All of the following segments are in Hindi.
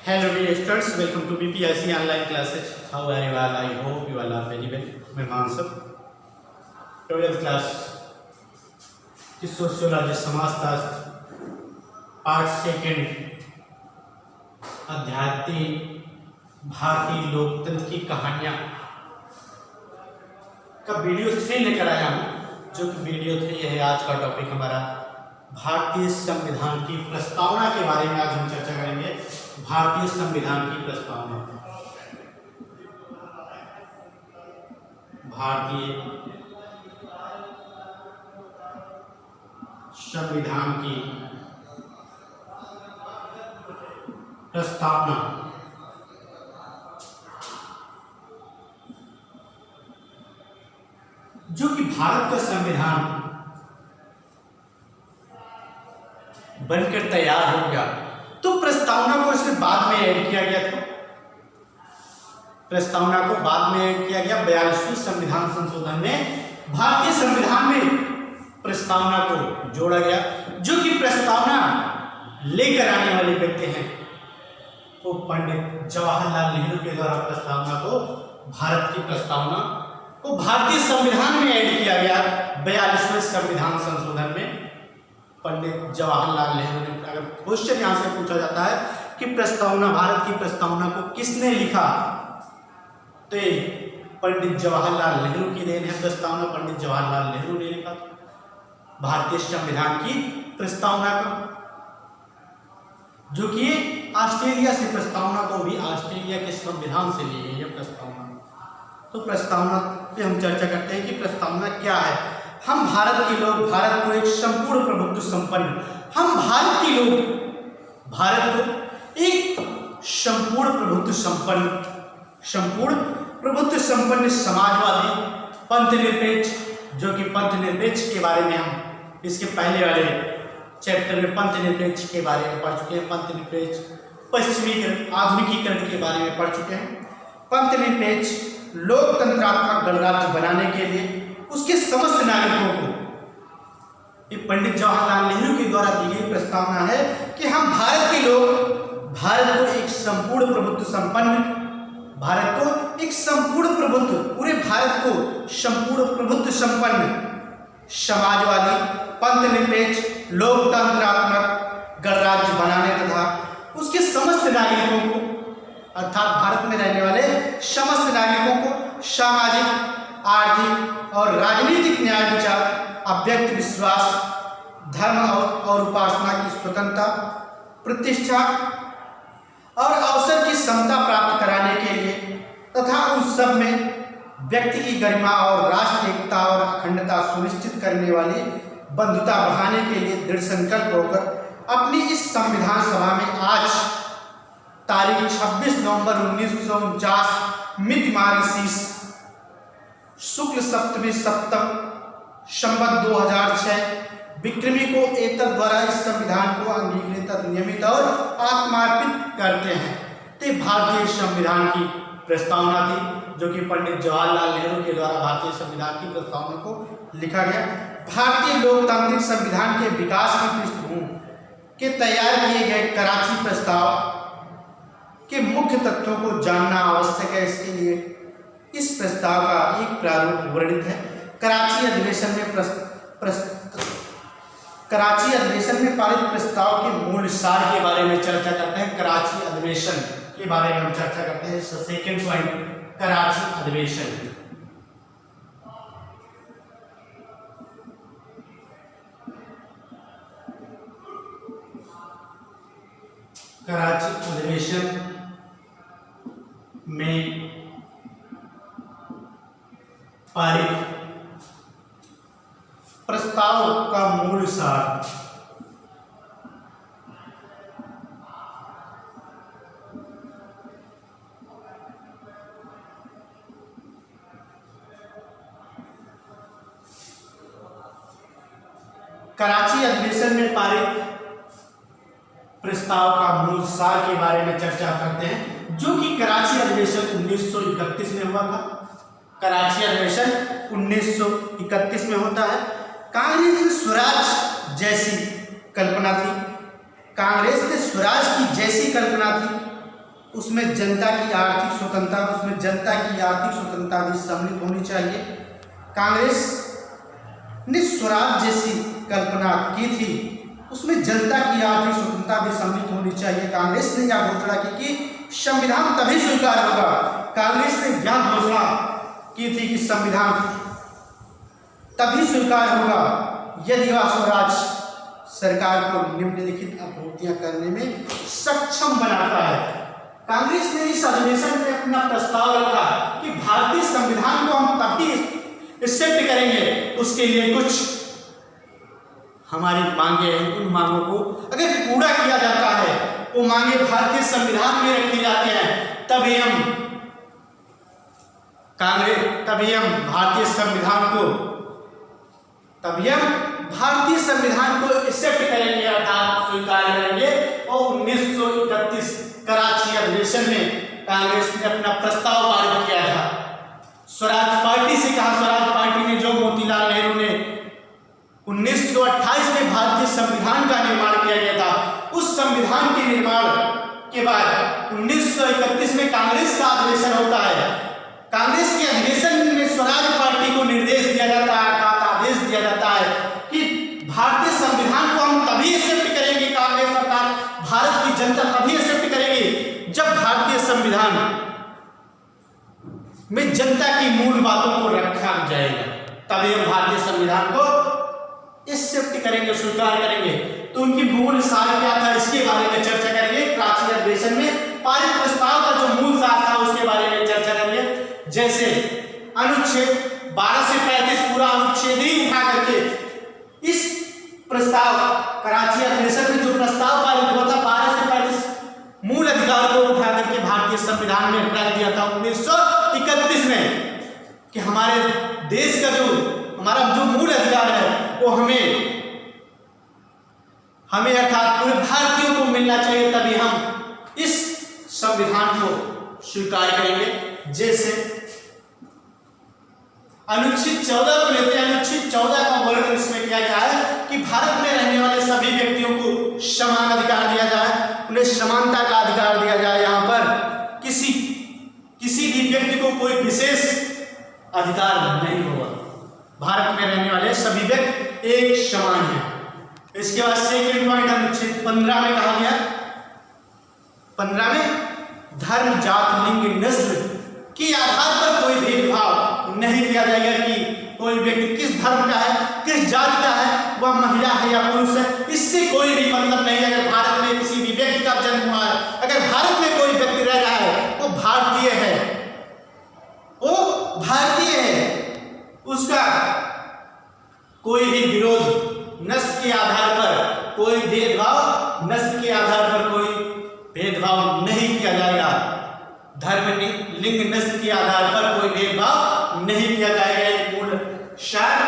Hello dear students, welcome to BPIC online classes. How are you all? I hope you all are very well. मैं मानसब 12th क्लास की सोशियोलॉजी समाजशास्त्र पार्ट सेकंड अध्यात्म भारतीय लोकतंत्र की कहानियाँ का वीडियो 3 लेकर आया हूँ, जो कि वीडियो 3 है। आज का टॉपिक हमारा भारतीय संविधान की प्रस्तावना के बारे में आज हम चर्चा करेंगे। भारतीय संविधान की प्रस्तावना, भारतीय संविधान की प्रस्तावना जो कि भारत का संविधान बनकर तैयार हो गया, तो प्रस्तावना को इसके बाद में ऐड किया गया था। प्रस्तावना को बाद में ऐड किया गया 42वें संविधान संशोधन में। भारतीय संविधान में प्रस्तावना को जोड़ा गया, जो कि प्रस्तावना लेकर आने वाले व्यक्ति हैं वो पंडित जवाहरलाल नेहरू के द्वारा प्रस्तावना को, भारत की प्रस्तावना को भारतीय संविधान में ऐड किया गया 42वें संविधान संशोधन में। पंडित जवाहरलाल नेहरू ने, अगर क्वेश्चन यहाँ से पूछा जाता है कि प्रस्तावना, भारत की प्रस्तावना को किसने लिखा, तो ये पंडित जवाहरलाल नेहरू की देन है। प्रस्तावना पंडित जवाहरलाल नेहरू ने लिखा था भारतीय संविधान की प्रस्तावना को, जो कि ऑस्ट्रेलिया से प्रस्तावना को भी ऑस्ट्रेलिया के संविधान से ली गई है प्रस्तावना। तो प्रस्तावना पे हम चर्चा करते हैं कि प्रस्तावना क्या है। हम भारत के लोग भारत को एक संपूर्ण प्रभुत्व संपन्न, हम भारत के लोग भारत को एक संपूर्ण प्रभुत्व संपन्न समाजवादी पंथनिरपेक्ष, जो कि पंथनिरपेक्ष के बारे में हम इसके पहले वाले चैप्टर में पंथनिरपेक्ष के बारे में पढ़ चुके हैं। पंथनिरपेक्ष पश्चिमीकरण, आधुनिकीकरण के बारे में पढ़ चुके हैं। पंथनिरपेक्ष लोकतंत्रात्मक गणराज्य बनाने के लिए उसके समस्त नागरिकों को, ये पंडित जवाहरलाल नेहरू के द्वारा दी गई प्रस्तावना है कि हम भारत के लोग भारत को एक संपूर्ण प्रभुत्व संपन्न, भारत को एक संपूर्ण प्रभुत्व, पूरे भारत को संपूर्ण प्रभुत्व संपन्न समाजवादी पंथनिरपेक्ष लोकतंत्रात्मक गणराज्य बनाने तथा उसके समस्त नागरिकों को, अर्थात भारत में रहने वाले समस्त नागरिकों को सामाजिक, आर्थिक और राजनीतिक न्याय, विचार, अव्यक्त विश्वास, धर्म और उपासना की स्वतंत्रता, प्रतिष्ठा और अवसर की समता प्राप्त कराने के लिए तथा उन सब में व्यक्ति की गरिमा और राष्ट्र एकता और अखंडता सुनिश्चित करने वाली बंधुता बढ़ाने के लिए दृढ़ संकल्प होकर अपनी इस संविधान सभा में आज तारीख 26 नवंबर 1949 मिति मार्गशीर्ष शुक्ल सप्तमी सप्तम संवत 2006 विक्रमी को एतद द्वारा इस संविधान को अंगीकृत, नियमित और आत्मार्पित करते हैं। तो भारतीय संविधान की प्रस्तावना थी, जो कि पंडित जवाहरलाल नेहरू के द्वारा भारतीय संविधान की प्रस्तावना को लिखा गया। भारतीय लोकतांत्रिक संविधान के विकास की पृष्ठभूमि के तैयार किए गए कराची प्रस्ताव के मुख्य तत्वों को जानना आवश्यक है। इसके लिए इस प्रस्ताव का एक प्रारूप वर्णित है। कराची अधिवेशन में पारित प्रस्ताव के मूल सार के बारे में चर्चा करते हैं। कराची अधिवेशन के बारे में हम चर्चा करते हैं। सेकेंड पॉइंट, कराची अधिवेशन। कराची अधिवेशन में पारित प्रस्ताव का मूल सार कराची अधिवेशन में पारित प्रस्ताव का मूल सार के बारे में चर्चा करते हैं, जो कि कराची अधिवेशन 1931 में हुआ था। कराची अधिवेशन 1931 में होता है। कांग्रेस में स्वराज जैसी कल्पना थी, कांग्रेस में स्वराज की जैसी कल्पना थी, उसमें जनता की आर्थिक स्वतंत्रता भी सम्मिलित होनी चाहिए। कांग्रेस ने स्वराज जैसी कल्पना की थी, उसमें जनता की आर्थिक स्वतंत्रता भी सम्मिलित होनी चाहिए। कांग्रेस ने यह घोषणा की कि संविधान तभी स्वीकार होगा, कांग्रेस ने यह घोषणा की थी कि संविधान तभी स्वीकार होगा यदि वह स्वराज सरकार को निम्नलिखित आपूर्तियां करने में सक्षम बनाता है। कांग्रेस ने इस अधिवेशन में अपना प्रस्ताव रखा कि भारतीय संविधान को हम तभी एक्सेप्ट करेंगे, उसके लिए कुछ हमारी मांगे हैं, उन मांगों को अगर पूरा किया जाता है, वो मांगे भारतीय संविधान में रखी जाती हैं, तभी हम भारतीय संविधान को एक्सेप्ट करेंगे, अर्थात स्वीकार करेंगे। और 1931 कराची अधिवेशन में कांग्रेस ने अपना प्रस्ताव पारित किया था। स्वराज पार्टी से कहा, स्वराज पार्टी ने जो मोतीलाल नेहरू ने 1928 में भारतीय संविधान का निर्माण किया गया था, उस संविधान के निर्माण के बाद 1931 में कांग्रेस का अधिवेशन होता है। कांग्रेस के अधिवेशन में स्वराज पार्टी को निर्देश दिया जाता है, आदेश दिया जाता है कि भारतीय संविधान को हम तभी एक्सेप्ट करेंगे, कांग्रेस सरकार, भारत की जनता तभी एक्सेप्ट करेगी जब भारतीय संविधान में जनता की मूल बातों को रखा जाएगा, तभी हम भारतीय संविधान को एक्सेप्ट करेंगे, स्वीकार करेंगे। तो उनकी मूल सार क्या था, इसके बारे में चर्चा करेंगे। कराची अधिवेशन में पारित प्रस्ताव का जो मूल सार था उसके बारे में चर्चा करेंगे। जैसे अनुच्छेद 12 से 35 पूरा अनुच्छेद ही उठा करके इस प्रस्ताव कराची अधिवेशन में जो प्रस्ताव पारित हुआ था 12 से 35 मूल अधिकार को उठा करके भारतीय संविधान में रख दिया था 1931 में कि हमारे देश का हमारा जो मूल अधिकार है वो हमें अर्थात पूरे भारतीयों को मिलना चाहिए, तभी हम इस संविधान को स्वीकार करेंगे। जैसे अनुच्छेद 14 को लेते हैं। अनुच्छेद 14 का वर्णन इसमें किया गया है कि भारत में रहने वाले सभी व्यक्तियों को समान अधिकार दिया जाए, उन्हें समानता का अधिकार दिया जाए। यहाँ पर किसी भी व्यक्ति को कोई विशेष अधिकार नहीं होगा, भारत में रहने वाले सभी व्यक्ति एक समान हैं। इसके बाद सेकेंड पॉइंट अनुच्छेद 15 में कहा गया, 15 में धर्म, जात, लिंग, नस्ल के आधार पर कोई भेदभाव नहीं किया जाएगा कि कोई व्यक्ति किस धर्म का है, किस जात का है, वह महिला है या पुरुष है, इससे कोई भी मतलब नहीं है। अगर भारत में किसी भी व्यक्ति का जन्म हुआ है, अगर भारत में कोई व्यक्ति रह रहा है, वो भारतीय है, उसका कोई भी विरोध नस्ल के आधार पर, कोई भेदभाव नस्ल के आधार पर कोई भेदभाव नहीं किया जाएगा। धर्म, लिंग, नस्ल के आधार पर कोई भेदभाव नहीं किया जाएगा। एक मूल सार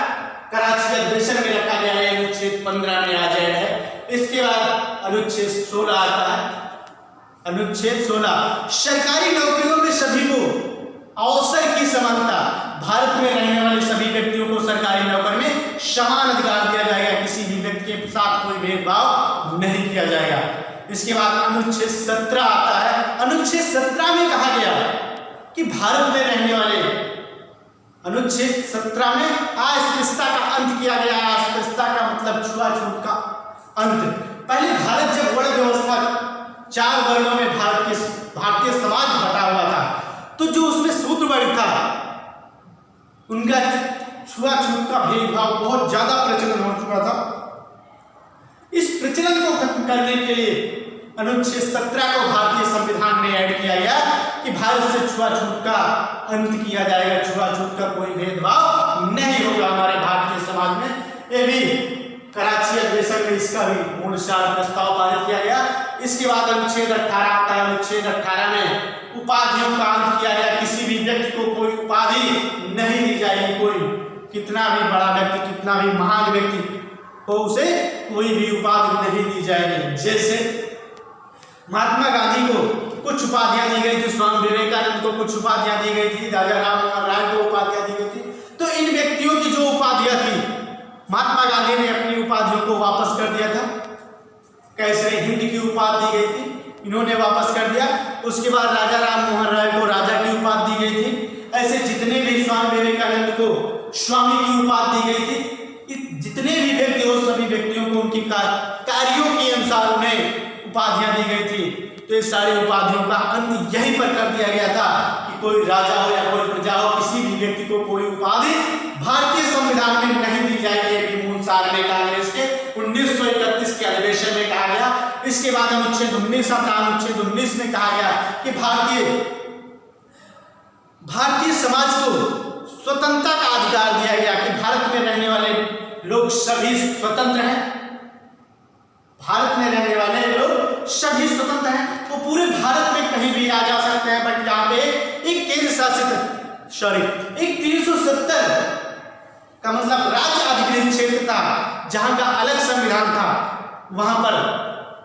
कराची अधिवेशन में रखा गया है, अनुच्छेद 15 में आ जाएगा। इसके बाद अनुच्छेद 16 आता है। अनुच्छेद 16 सरकारी नौकरियों में सभी को अवसर की समानता, भारत में रहने वाले सभी व्यक्तियों को सरकारी नौकरी में समान अधिकार दिया जाएगा, किसी भी व्यक्ति के साथ कोई भेदभाव नहीं किया जाएगा। इसके बाद अनुच्छेद 17 आता है। अनुच्छेद 17 में कहा गया कि भारत में रहने वाले, अनुच्छेद 17 में अस्पृश्यता का अंत किया गया। अस्पृश्यता का मतलब छुआछूत का अंत। पहले भारत जब वर्ण व्यवस्था 4 वर्गों में भारतीय समाज बटा हुआ था, तो जो उसमें शूद्र वर्ग था उनका छुआछूत का भेदभाव बहुत ज्यादा प्रचलन हो चुका था। इस प्रचलन को खत्म करने के लिए अनुच्छेद 17 को भारतीय संविधान में ऐड किया गया कि भारत से छुआछूत का अंत किया जाएगा, छुआछूत का कोई भेदभाव नहीं होगा हमारे भारतीय समाज में। ये भी कराची अधिवेशन में इसका भी मूल सार प्रस्ताव पारित किया गया। इसके बाद अनुच्छेद 18 आता है। अनुच्छेद 18 में उपाधियों का अंत किया गया। किसी भी व्यक्ति को कोई उपाधि नहीं दी जाएगी, कोई कितना भी बड़ा व्यक्ति, कितना भी महान व्यक्ति हो, उसे कोई भी उपाधि नहीं दी जाएगी। जैसे महात्मा गांधी को कुछ उपाधियां दी गई थी, स्वामी विवेकानंद को कुछ उपाधियां दी गई थी, राजा राम मोहन राय को उपाधियां दी गई थी। तो इन व्यक्तियों की जो उपाधियां थी, महात्मा गांधी ने अपनी उपाधियों को वापस कर दिया था। कैसरे हिंद की उपाधि दी गई थी, इन्होंने वापस कर दिया। उसके बाद राजा राम मोहन राय को राजा की उपाधि दी गई थी। ऐसे जितने भी स्वामी विवेकानंद को स्वामी की उपाधि दी गई थी। जितने भी व्यक्ति हो सभी व्यक्तियों को उनकी कार्यों के अनुसार उन्हें उपाधियां दी गई थी। तो ये सारी उपाधियों का अंत यहीं पर कर दिया गया था कि कोई राजा हो या कोई प्रजा हो, किसी भी व्यक्ति को कोई उपाधि भारतीय संविधान में नहीं दी जाएगी। ये भी मूल सार में कांग्रेस के 1931 के अधिवेशन में कहा गया। इसके बाद अनुच्छेद 19 आता। अनुच्छेद 19 में कहा गया कि भारतीय समाज को स्वतंत्रता का अधिकार दिया गया कि भारत में रहने वाले लोग सभी स्वतंत्र हैं। भारत में रहने वाले लोग सभी स्वतंत्र हैं। वो पूरे भारत में कहीं भी आ जा सकते हैं। बट यहाँ पे एक केंद्र शासित एक 370 का मतलब राज्य अधिकृत क्षेत्र था, जहां का अलग संविधान था। वहां पर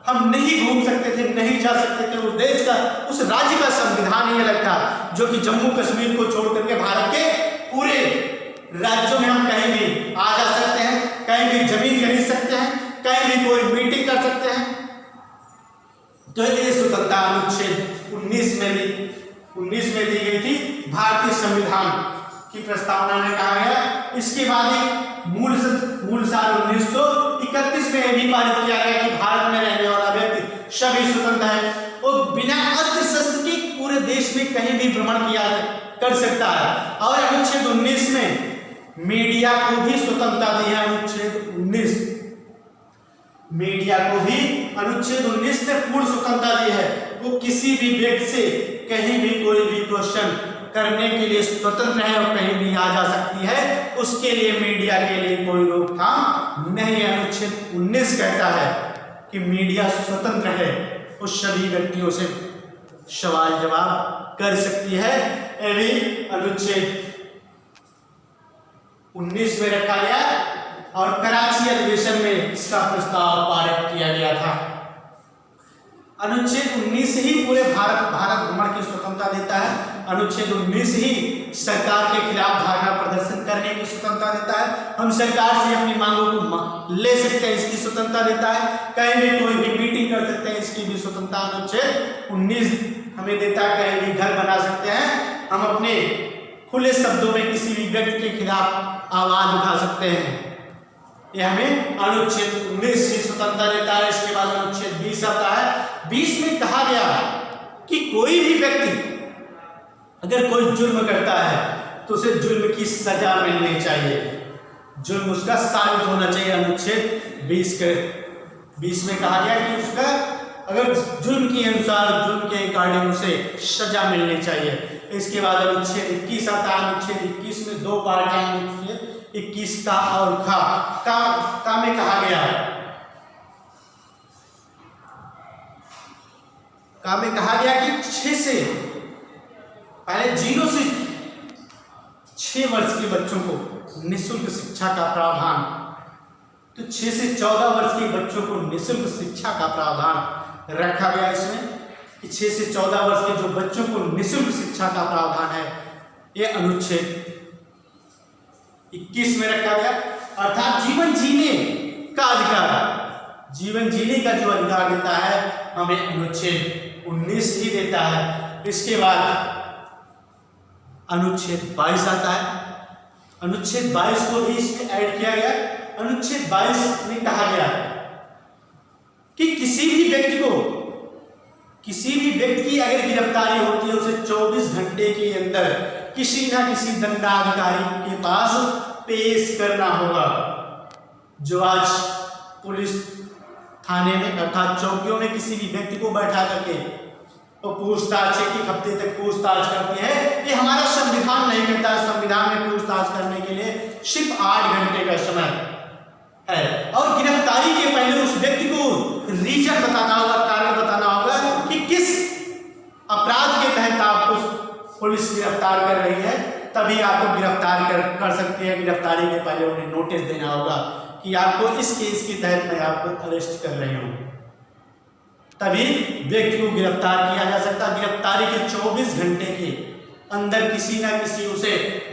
हम नहीं घूम सकते थे, नहीं जा सकते थे। उस देश का, उस राज्य का संविधान ही अलग था, जो कि जम्मू कश्मीर को छोड़ करके भारत के पूरे राज्यों में हम कहीं भी आ जा सकते हैं, कहीं भी जमीन खरीद सकते हैं, कहीं भी कोई मीटिंग कर सकते हैं। तो ये स्वतंत्रता अनुच्छेद 19 में दी गई थी भारतीय संविधान की प्रस्तावना में कहा गया। इसके बाद एक मूल साल 1931 में भी पारित किया गया कि भारत में रहने वाला व्यक्ति सभी स्वतंत्र है और बिना अस्त्र शस्त्र के पूरे देश में कहीं भी भ्रमण किया कर सकता है। और अनुच्छेद 19 में मीडिया को भी स्वतंत्रता दी है। अनुच्छेद 19 मीडिया को भी अनुच्छेद 19 ने पूर्ण स्वतंत्रता दी है। वो किसी भी व्यक्ति से कहीं भी कोई भी क्वेश्चन करने के लिए स्वतंत्र है और कहीं भी आ जा सकती है। उसके लिए मीडिया के लिए कोई रोकथाम नहीं है। अनुच्छेद 19 कहता है कि मीडिया स्वतंत्र है, उस सभी व्यक्तियों से सवाल जवाब कर सकती है। ये भी अनुच्छेद 19 में रखा गया और कराची अधिवेशन में इसका प्रस्ताव पारित किया गया था। अनुच्छेद 19 ही पूरे भारत भ्रमण की स्वतंत्रता देता है। अनुच्छेद 19 ही सरकार के खिलाफ धरना प्रदर्शन करने की स्वतंत्रता देता है। हम सरकार से अपनी मांगों को ले सकते हैं, इसकी स्वतंत्रता देता है। कहीं भी कोई भी मीटिंग कर सकते हैं, इसकी भी स्वतंत्रता अनुच्छेद 19 हमें देता है। कहीं भी घर बना सकते हैं, हम अपने खुले शब्दों में किसी भी व्यक्ति के खिलाफ आवाज उठा सकते हैं। यह हमें अनुच्छेद 19 की स्वतंत्रता देता है। इसके बाद अनुच्छेद 20 आता है। 20 में कहा गया कि कोई भी व्यक्ति अगर कोई जुर्म करता है तो उसे जुर्म की सजा मिलनी चाहिए, जुर्म उसका साबित होना चाहिए। अनुच्छेद 20 में कहा गया कि उसका अगर जुर्म के अनुसार, जुर्म के अकॉर्डिंग उसे सजा मिलनी चाहिए। इसके बाद अनुच्छेद 21 आता है। अनुच्छेद 21 में दो पार्ट हैं। अनुच्छेद 21 का और का में कहा गया, का में कहा गया कि 6 से पहले 0 से 6 वर्ष के बच्चों को निःशुल्क शिक्षा का प्रावधान, तो 6 से 14 वर्ष के बच्चों को निःशुल्क शिक्षा का प्रावधान रखा गया। इसमें कि 6 से 14 वर्ष के जो बच्चों को निःशुल्क शिक्षा का प्रावधान है, यह अनुच्छेद 21 में रखा गया। अर्थात जीवन जीने का अधिकार, जीवन जीने का जो अधिकार देता है हमें अनुच्छेद 19 ही देता है। इसके बाद अनुच्छेद 22 आता है। अनुच्छेद 22 को भी इसमें ऐड किया गया। अनुच्छेद 22 में कहा गया कि किसी भी व्यक्ति की अगर गिरफ्तारी होती है, उसे 24 घंटे के अंदर किसी ना किसी दंडाधिकारी के पास पेश करना होगा। जो आज पुलिस थाने में अर्थात चौकियों में किसी भी व्यक्ति को बैठा करके तो पूछताछ, एक हफ्ते तक पूछताछ करती है, ये हमारा संविधान नहीं कहता। संविधान में पूछताछ करने के लिए सिर्फ 8 घंटे का समय है और गिरफ्तारी के पहले उस व्यक्ति को रीजन बताना होगा, कारण बताना होगा कि किस अपराध के तहत आपको पुलिस गिरफ्तार कर रही है, तभी आपको गिरफ्तार कर सकती है। गिरफ्तारी के पहले उन्हें नोटिस देना होगा कि आपको इस केस के तहत मैं आपको अरेस्ट कर रही हूँ, तभी व्यक्ति को गिरफ्तार किया जा सकता। गिरफ्तारी के 24 घंटे के अंदर किसी ना किसी उसे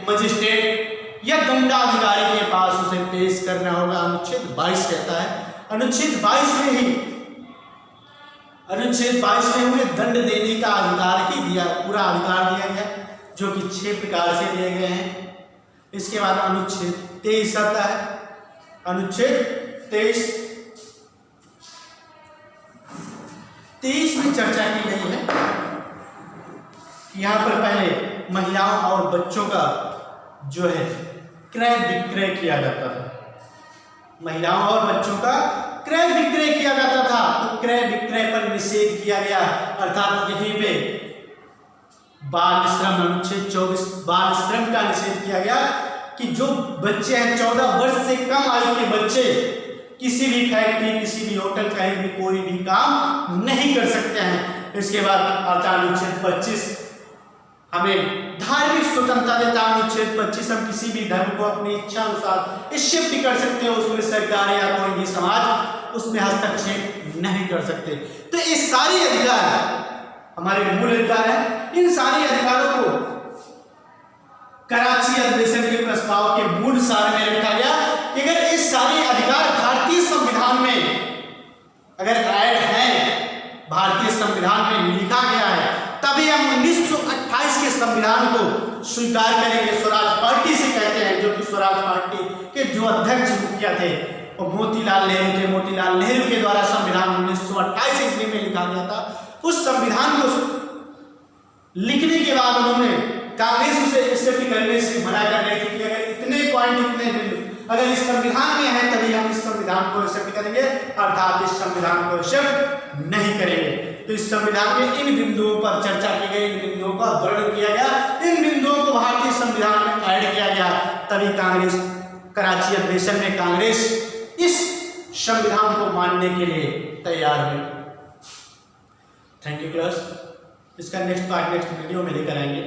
मजिस्ट्रेट या दंडाधिकारी के पास उसे पेश करना होगा। अनुच्छेद 22 कहता है। अनुच्छेद 22 में ही अनुच्छेद 22 में उन्हें दंड देने का अधिकार ही दिया, पूरा अधिकार दिया गया, जो कि 6 प्रकार से दिए गए हैं। इसके बाद अनुच्छेद 23 आता है। अनुच्छेद 23 में चर्चा की गई है कि यहाँ पर पहले महिलाओं और बच्चों का जो है क्रय विक्रय किया जाता था। महिलाओं और बच्चों का क्रय विक्रय किया जाता था, तो क्रय विक्रय पर निषेध किया गया, अर्थात यहीं पे बाल श्रम, अनुच्छेद 24 बाल श्रम का निषेध किया गया कि जो बच्चे हैं 14 वर्ष से कम आयु के बच्चे किसी भी फैक्ट्री, किसी भी होटल, कहीं भी कोई भी काम नहीं कर सकते हैं। इसके बाद आता अनुच्छेद 25 हमें धार्मिक स्वतंत्रता देता है। अनुच्छेद 25 हम किसी भी धर्म को अपनी इच्छा अनुसार शिफ्ट कर सकते हैं, उसमें सरकार या कोई भी समाज उसमें हस्तक्षेप नहीं कर सकते। तो ये सारे अधिकार हमारे मूल अधिकार हैं। इन सारे अधिकारों को कराची अधिवेशन के प्रस्ताव के मूल सार में रखा गया कि अगर ये सारे अधिकार भारतीय संविधान में अगर ऐड है, भारतीय संविधान में लिखा गया है, तभी हम 1928 के संविधान को स्वीकार करेंगे। स्वराज पार्टी से कहते हैं, जो कि स्वराज पार्टी के जो अध्यक्ष मुखिया थे वो मोतीलाल नेहरू थे। मोतीलाल नेहरू के द्वारा संविधान 1928 ईस्वी में लिखा गया था। उस संविधान को लिखने के बाद उन्होंने कांग्रेस उसे एक्सेप्ट करने से मना कर रही थी कि अगर इतने पॉइंट, इतने बिंदु अगर इस संविधान में है तभी हम इस संविधान को एक्सेप्ट करेंगे, अर्थात इस संविधान को एक्सेप्ट नहीं करेंगे। तो इस संविधान में इन बिंदुओं पर चर्चा की गई, इन बिंदुओं का वर्णन किया गया, इन बिंदुओं को भारतीय संविधान में ऐड किया गया, तभी कांग्रेस कराची अधिवेशन में कांग्रेस इस संविधान को मानने के लिए तैयार हुई। Thank you class. इसका नेक्स्ट पार्ट नेक्स्ट वीडियो में लेकर आएंगे।